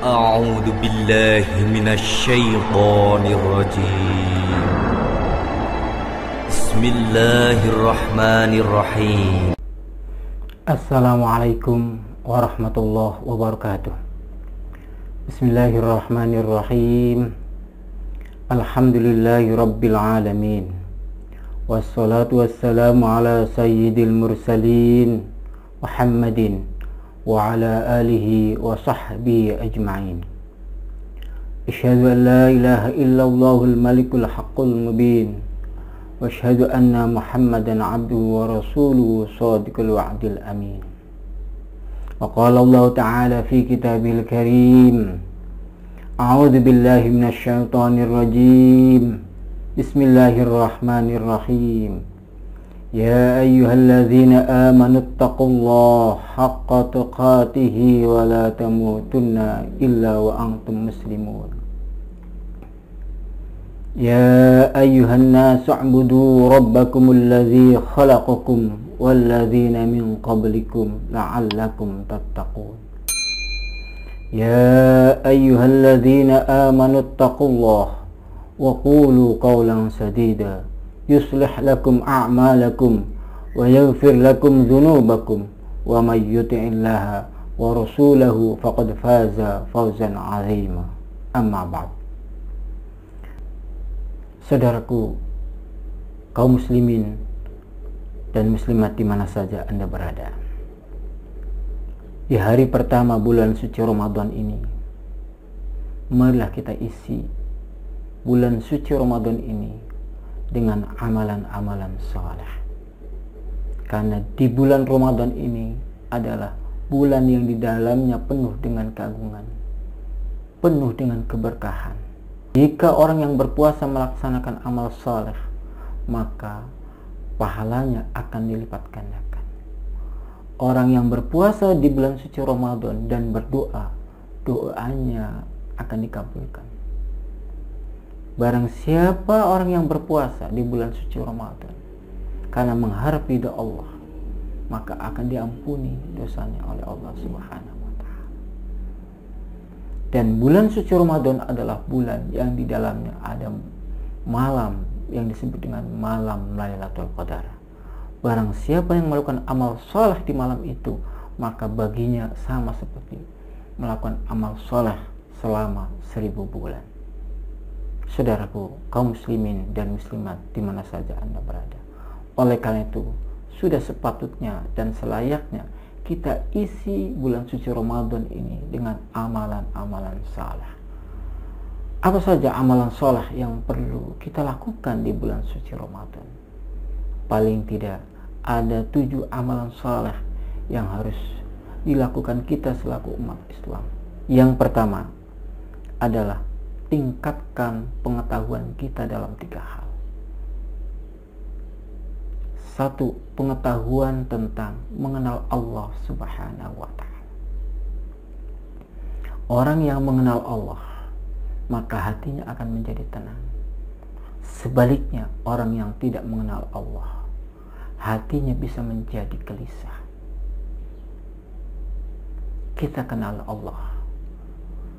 أعوذ بالله من الشيطان الرجيم بسم الله الرحمن الرحيم. Assalamualaikum warahmatullahi wabarakatuh. Bismillahirrahmanirrahim. Alhamdulillahi rabbil alamin. Wassalatu wassalamu ala sayyidil mursalin Muhammadin wa ala alihi wa sahbihi ajma'in. Asyhadu an la ilaha illallahul malikul haqqul mubin wa asyhadu anna Muhammadan abduhu wa rasuluhu shadiqul wa'dil amin. Wa qala Allah ta'ala fi kitabihil karim, a'udzu billahi minasy syaithanir rajim. Bismillahirrahmanirrahim. Ya ayyuhalladzina amanu taqullaha haqqa tuqatih wa la tamutunna illa wa antum muslimun. Ya ayyuhan nasu u'budu rabbakumul ladzi khalaqakum wal ladzina min qablikum la'allakum tattaqun. Ya ayyuhalladzina amanu taqullaha wa qulu qawlan sadida yuslih lakum a'malakum wa yaghfir lakum dhunubakum wa may yuti'illaha wa rasulahu faqad faza fawzan 'azima. Amma ba'd. Saudaraku, kaum muslimin dan muslimat di mana saja Anda berada, di hari pertama bulan suci Ramadan ini, marilah kita isi bulan suci Ramadan ini dengan amalan-amalan saleh. Karena di bulan Ramadan ini adalah bulan yang di dalamnya penuh dengan keagungan, penuh dengan keberkahan. Jika orang yang berpuasa melaksanakan amal saleh, maka pahalanya akan dilipat gandakan. Orang yang berpuasa di bulan suci Ramadan dan berdoa, doanya akan dikabulkan. Barang siapa orang yang berpuasa di bulan suci Ramadan karena mengharap ridha Allah, maka akan diampuni dosanya oleh Allah Subhanahu wa ta'ala. Dan bulan suci Ramadan adalah bulan yang di dalamnya ada malam yang disebut dengan malam Lailatul Qadar. Barang siapa yang melakukan amal soleh di malam itu, maka baginya sama seperti melakukan amal soleh selama 1000 bulan. Saudaraku, kaum muslimin dan muslimat di mana saja Anda berada, oleh karena itu sudah sepatutnya dan selayaknya kita isi bulan suci Ramadan ini dengan amalan-amalan saleh. Apa saja amalan saleh yang perlu kita lakukan di bulan suci Ramadan? Paling tidak ada 7 amalan saleh yang harus dilakukan kita selaku umat Islam. Yang pertama adalah tingkatkan pengetahuan kita dalam 3 hal. 1. Pengetahuan tentang mengenal Allah Subhanahu wa ta'ala. Orang yang mengenal Allah, maka hatinya akan menjadi tenang. Sebaliknya, orang yang tidak mengenal Allah, hatinya bisa menjadi gelisah. Kita kenal Allah.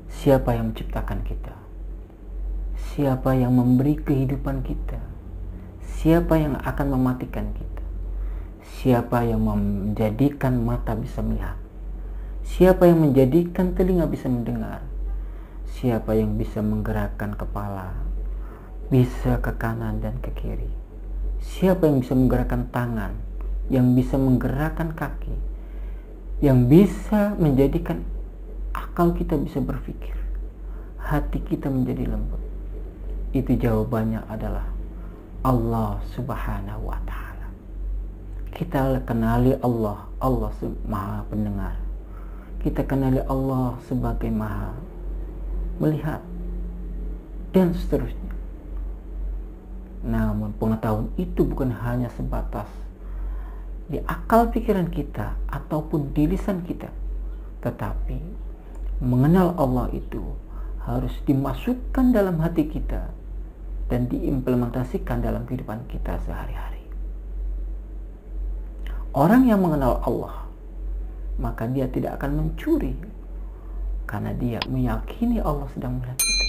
Siapa yang menciptakan kita? Siapa yang memberi kehidupan kita? Siapa yang akan mematikan kita? Siapa yang menjadikan mata bisa melihat? Siapa yang menjadikan telinga bisa mendengar? Siapa yang bisa menggerakkan kepala, bisa ke kanan dan ke kiri? Siapa yang bisa menggerakkan tangan, yang bisa menggerakkan kaki, yang bisa menjadikan akal kita bisa berpikir, hati kita menjadi lembut? Itu jawabannya adalah Allah Subhanahu wa ta'ala. Kita kenali Allah, Allah Maha Pendengar. Kita kenali Allah sebagai Maha Melihat, dan seterusnya. Namun pengetahuan itu bukan hanya sebatas di akal pikiran kita ataupun di lisan kita, tetapi mengenal Allah itu harus dimasukkan dalam hati kita dan diimplementasikan dalam kehidupan kita sehari-hari. Orang yang mengenal Allah, maka dia tidak akan mencuri, karena dia meyakini Allah sedang melihat kita.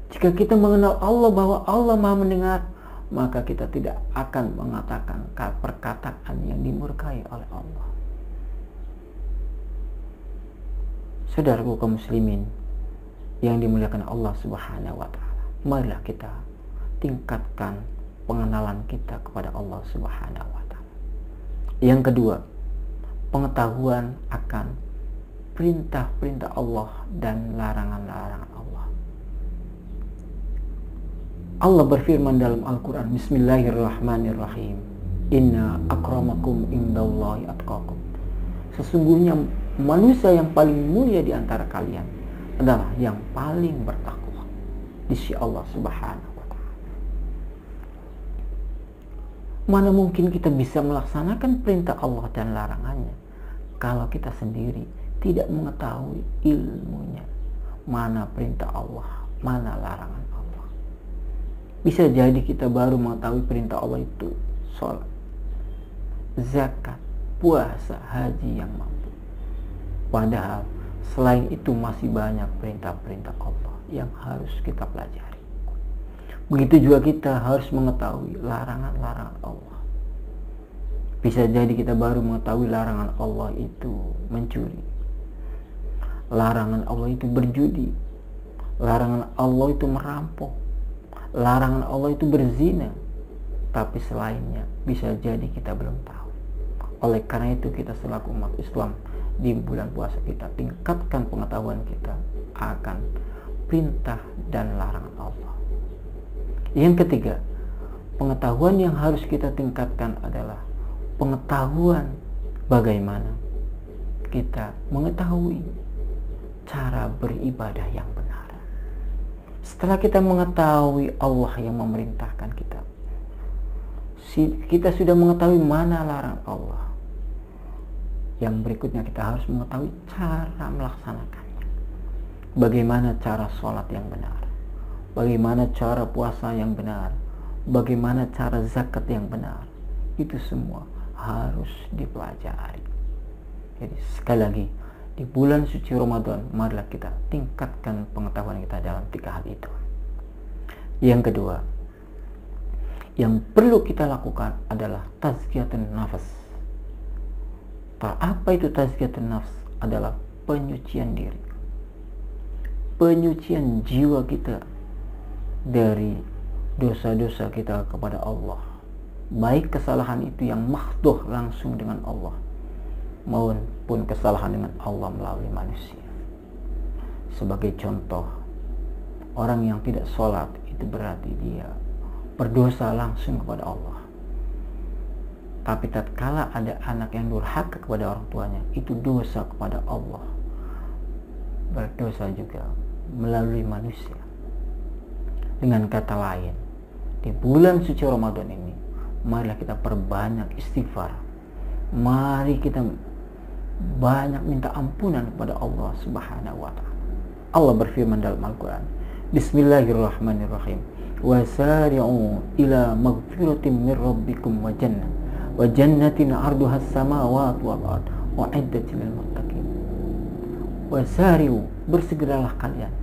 Jika kita mengenal Allah bahwa Allah Maha mendengar, maka kita tidak akan mengatakan perkataan yang dimurkai oleh Allah. Saudaraku kaum muslimin yang dimuliakan Allah Subhanahu wa taala, marilah kita tingkatkan pengenalan kita kepada Allah Subhanahu wa taala. Yang kedua, pengetahuan akan perintah-perintah Allah dan larangan-larangan Allah. Allah berfirman dalam Al-Quran, Bismillahirrahmanirrahim, Inna akramakum indallahi atqakum. Sesungguhnya manusia yang paling mulia di antara kalian adalah yang paling bertakwa di sisi Allah Subhanahu wa taala. Mana mungkin kita bisa melaksanakan perintah Allah dan larangannya kalau kita sendiri tidak mengetahui ilmunya, mana perintah Allah, mana larangan Allah. Bisa jadi kita baru mengetahui perintah Allah itu sholat, zakat, puasa, haji yang mampu. Padahal selain itu masih banyak perintah-perintah Allah yang harus kita pelajari. Begitu juga kita harus mengetahui larangan-larangan Allah. Bisa jadi kita baru mengetahui larangan Allah itu mencuri, larangan Allah itu berjudi, larangan Allah itu merampok, larangan Allah itu berzina. Tapi selainnya bisa jadi kita belum tahu. Oleh karena itu kita selaku umat Islam di bulan puasa kita tingkatkan pengetahuan kita akan perintah dan larangan Allah. Yang ketiga, pengetahuan yang harus kita tingkatkan adalah pengetahuan bagaimana kita mengetahui cara beribadah yang benar. Setelah kita mengetahui Allah yang memerintahkan kita, kita sudah mengetahui mana larangan Allah. Yang berikutnya kita harus mengetahui cara melaksanakannya. Bagaimana cara sholat yang benar, bagaimana cara puasa yang benar, bagaimana cara zakat yang benar. Itu semua harus dipelajari. Jadi sekali lagi, di bulan suci Ramadan, marilah kita tingkatkan pengetahuan kita dalam 3 hal itu. Yang kedua, yang perlu kita lakukan adalah tazkiyatun nafas. Apa itu tazkiyatun nafs? Adalah penyucian diri, penyucian jiwa kita dari dosa-dosa kita kepada Allah, baik kesalahan itu yang mahdoh langsung dengan Allah maupun kesalahan dengan Allah melalui manusia. Sebagai contoh, orang yang tidak sholat itu berarti dia berdosa langsung kepada Allah. Tapi tatkala ada anak yang durhaka kepada orang tuanya, itu dosa kepada Allah, berdosa juga melalui manusia. Dengan kata lain, di bulan suci Ramadan ini, marilah kita perbanyak istighfar. Mari kita banyak minta ampunan kepada Allah Subhanahu wa taala. Allah berfirman dalam Al-Quran, Bismillahirrahmanirrahim, wasari'u ila maghfiratin min rabbikum wa jannatin arduhas samawati wal ard u'iddat lil muttaqin. Wasari'u, bersegeralah kalian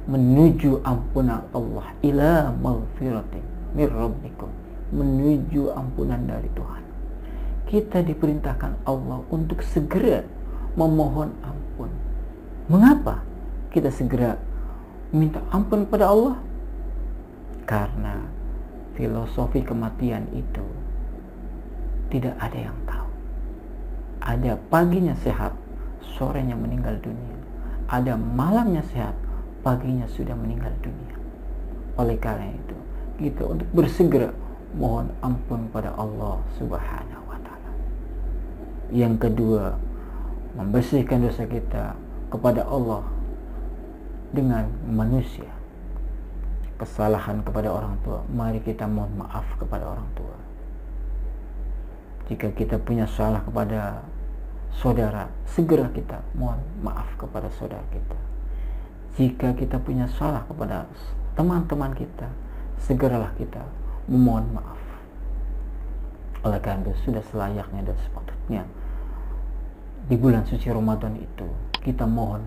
menuju ampunan Allah, ila maghfiratin min rabbikum, menuju ampunan dari Tuhan. Kita diperintahkan Allah untuk segera memohon ampun. Mengapa kita segera minta ampun pada Allah? Karena filosofi kematian itu tidak ada yang tahu. Ada paginya sehat, sorenya meninggal dunia. Ada malamnya sehat, paginya sudah meninggal dunia. Oleh karena itu, kita untuk bersegera mohon ampun pada Allah Subhanahu wa taala. Yang kedua, membersihkan dosa kita kepada Allah dengan manusia. Kesalahan kepada orang tua, mari kita mohon maaf kepada orang tua. Jika kita punya salah kepada saudara, segera kita mohon maaf kepada saudara kita. Jika kita punya salah kepada teman-teman kita, segeralah kita memohon maaf. Oleh karena itu sudah selayaknya dan sepatutnya di bulan suci Ramadan itu kita mohon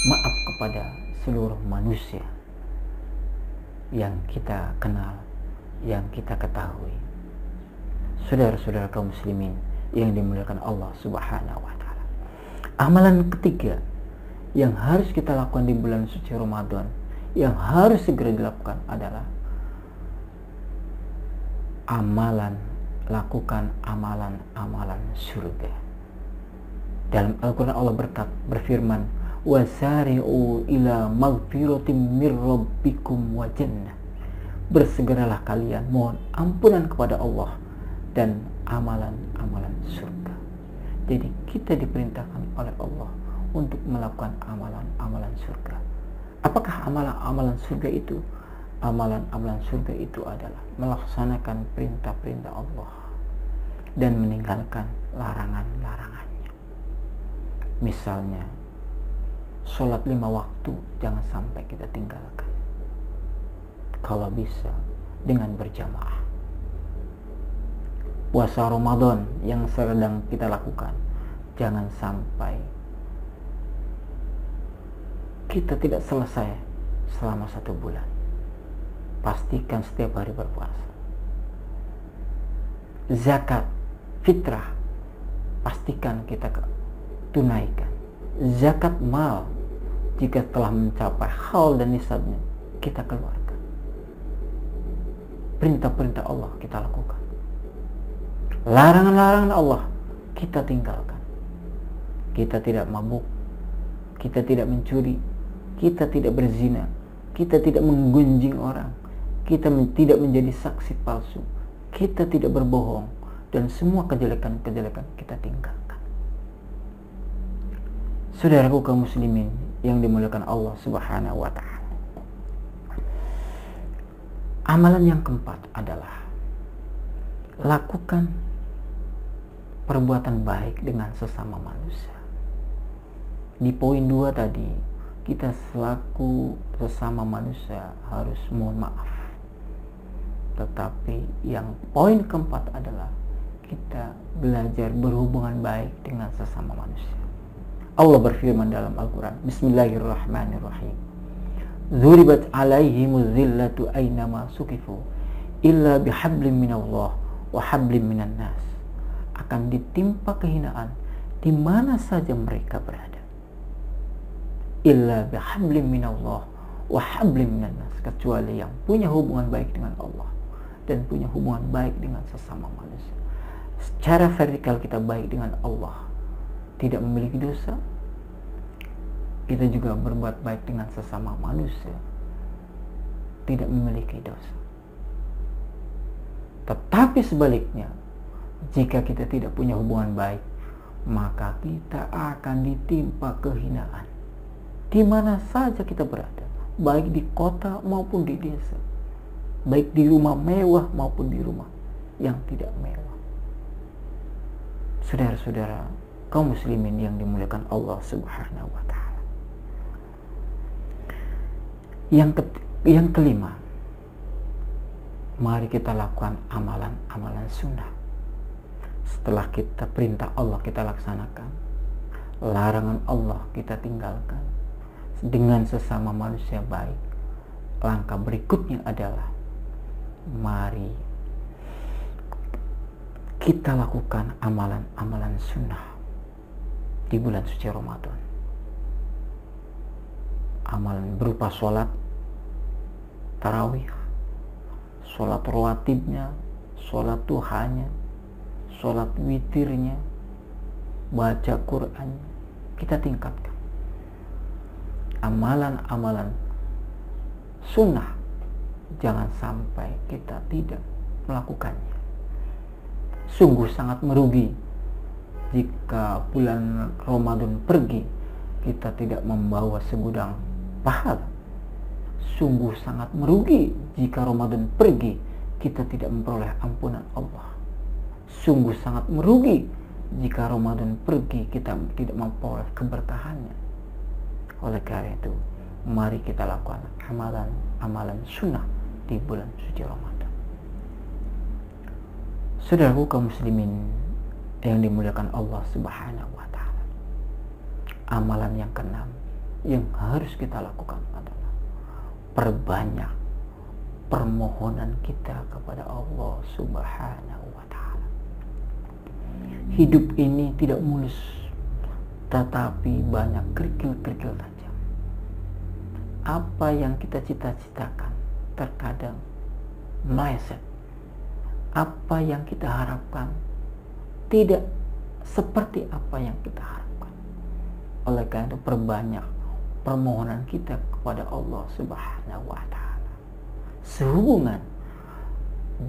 maaf kepada seluruh manusia yang kita kenal, yang kita ketahui. Saudara-saudara kaum muslimin yang dimuliakan Allah Subhanahu wa taala. Amalan ketiga yang harus kita lakukan di bulan suci Ramadan, yang harus segera dilakukan adalah lakukan amalan surga. Dalam Al-Quran Allah berfirman, wasari'u ila maghfiratin mir rabbikum wa jannah. Bersegeralah kalian mohon ampunan kepada Allah dan amalan-amalan surga. Jadi kita diperintahkan oleh Allah untuk melakukan amalan-amalan surga. Apakah amalan-amalan surga itu? Amalan-amalan surga itu adalah melaksanakan perintah-perintah Allah dan meninggalkan larangan-larangannya. Misalnya, sholat 5 waktu jangan sampai kita tinggalkan. Kalau bisa dengan berjamaah. Puasa Ramadan yang sedang kita lakukan, jangan sampai kita tidak selesai selama 1 bulan. Pastikan setiap hari berpuasa. Zakat fitrah, pastikan kita tunaikan. Zakat mal, jika telah mencapai haul dan nisabnya, kita keluarkan. Perintah-perintah Allah kita lakukan. Larangan-larangan Allah kita tinggalkan. Kita tidak mabuk, kita tidak mencuri, kita tidak berzina, kita tidak menggunjing orang, kita tidak menjadi saksi palsu, kita tidak berbohong, dan semua kejelekan-kejelekan kita tinggalkan. Saudaraku kaum muslimin yang dimuliakan Allah Subhanahu wa taala. Amalan yang keempat adalah lakukan perbuatan baik dengan sesama manusia. Di poin 2 tadi, kita selaku sesama manusia harus mohon maaf. Tetapi yang poin keempat adalah kita belajar berhubungan baik dengan sesama manusia. Allah berfirman dalam Al-Quran, Bismillahirrahmanirrahim. Dzuribat alaihimuz zillatu aynama sukifu illa bihablim minallah wa hablim minan nas. Akan ditimpa kehinaan di mana saja mereka berada. Illa bihablim minallah wa hablim minan nas, kecuali yang punya hubungan baik dengan Allah dan punya hubungan baik dengan sesama manusia. Secara vertikal kita baik dengan Allah, tidak memiliki dosa, kita juga berbuat baik dengan sesama manusia, tidak memiliki dosa. Tetapi sebaliknya, jika kita tidak punya hubungan baik, maka kita akan ditimpa kehinaan di mana saja kita berada, baik di kota maupun di desa, baik di rumah mewah maupun di rumah yang tidak mewah. Saudara-saudara kaum muslimin yang dimuliakan Allah Subhanahu wa taala. Yang kelima, mari kita lakukan amalan-amalan sunnah. Setelah kita perintah Allah kita laksanakan, larangan Allah kita tinggalkan, dengan sesama manusia baik. Langkah berikutnya adalah mari kita lakukan amalan-amalan sunnah di bulan suci Ramadan. Amalan berupa sholat tarawih, sholat rawatibnya, sholat duhanya, sholat witirnya, baca Quran, kita tingkatkan. Amalan-amalan sunnah, jangan sampai kita tidak melakukannya. Sungguh sangat merugi jika bulan Ramadan pergi kita tidak membawa segudang pahala. Sungguh sangat merugi jika Ramadan pergi kita tidak memperoleh ampunan Allah. Sungguh sangat merugi jika Ramadan pergi kita tidak memperoleh keberkahannya. Oleh karena itu, mari kita lakukan amalan sunnah di bulan suci Ramadan. Saudaraku kaum muslimin yang dimuliakan Allah Subhanahu wa taala. amalan yang keenam yang harus kita lakukan adalah perbanyak permohonan kita kepada Allah Subhanahu wa Ta'ala. Hidup ini tidak mulus, tetapi banyak kerikil-kerikil tajam. Apa yang kita cita-citakan terkadang meleset. Apa yang kita harapkan tidak seperti apa yang kita harapkan. Oleh karena itu perbanyak permohonan kita kepada Allah Subhanahu wa Ta'ala. Sehubungan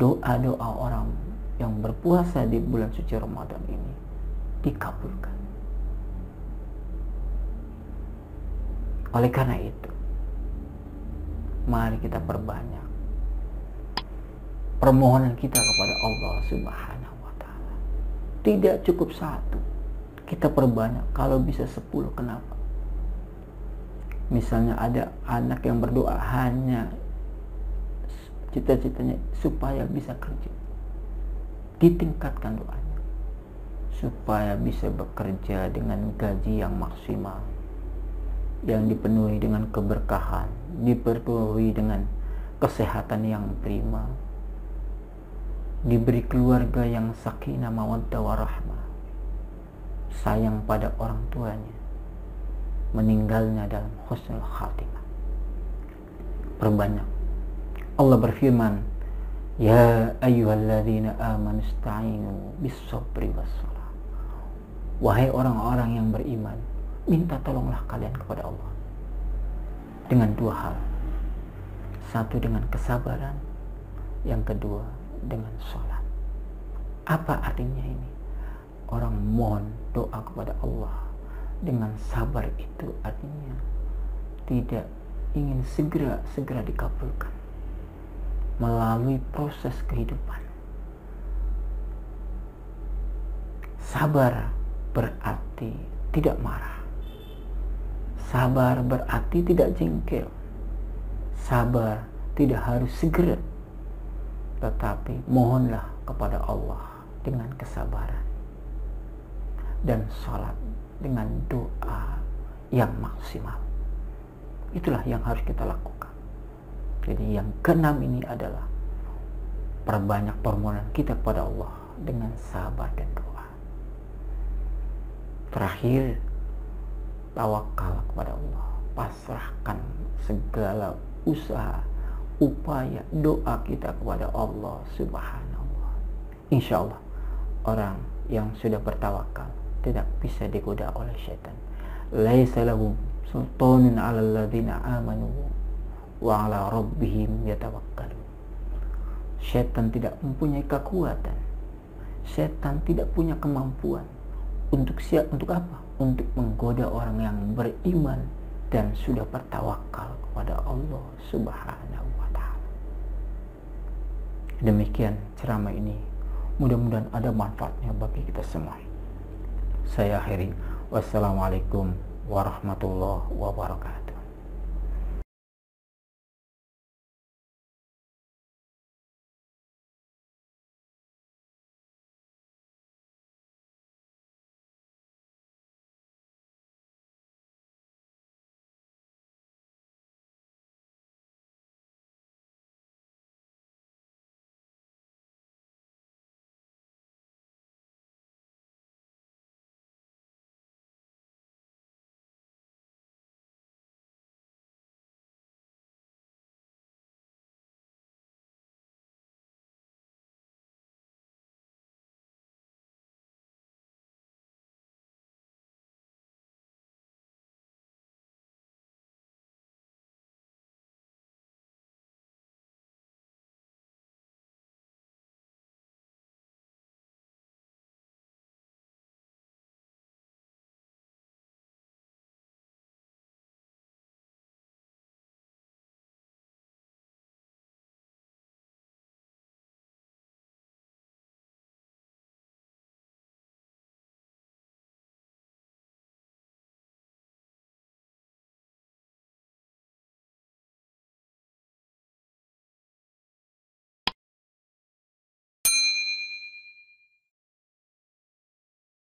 doa-doa orang yang berpuasa di bulan suci Ramadan ini dikabulkan. Oleh karena itu, mari kita perbanyak permohonan kita kepada Allah Subhanahu wa Ta'ala. Tidak cukup satu, kita perbanyak. Kalau bisa 10, kenapa? Misalnya ada anak yang berdoa hanya cita-citanya supaya bisa kerja, ditingkatkan doanya supaya bisa bekerja dengan gaji yang maksimal, yang dipenuhi dengan keberkahan, dipenuhi dengan kesehatan yang prima, diberi keluarga yang sakinah mawaddah warahmah, sayang pada orang tuanya, meninggalnya dalam husnul khatimah. Perbanyak. Allah berfirman, ya ayyuhalladzina amanu ista'inu bis-sabri was-shalah. Wahai orang-orang yang beriman, minta tolonglah kalian kepada Allah dengan 2 hal. Satu, dengan kesabaran. Yang kedua, dengan sholat. Apa artinya ini? Orang mohon doa kepada Allah dengan sabar, itu artinya tidak ingin segera dikabulkan melalui proses kehidupan. Sabar berarti tidak marah. Sabar berarti tidak jengkel. Sabar tidak harus segera, tetapi mohonlah kepada Allah dengan kesabaran, dan sholat dengan doa yang maksimal. Itulah yang harus kita lakukan. Jadi yang keenam ini adalah perbanyak permohonan kita kepada Allah dengan sabar dan doa. Terakhir, tawakal kepada Allah. Pasrahkan segala usaha, upaya, doa kita kepada Allah Subhanahu wa Ta'ala. Insya Allah orang yang sudah bertawakal tidak bisa digoda oleh syaitan. Laisa lahum sultanun 'alal ladzina amanu wa 'ala rabbihim yatawakkalun. Syaitan tidak mempunyai kekuatan. Syaitan tidak punya kemampuan untuk apa? Untuk menggoda orang yang beriman dan sudah bertawakal kepada Allah Subhanahu wa Ta'ala. Demikian ceramah ini. Mudah-mudahan ada manfaatnya bagi kita semua. Saya akhiri. Wassalamualaikum warahmatullahi wabarakatuh.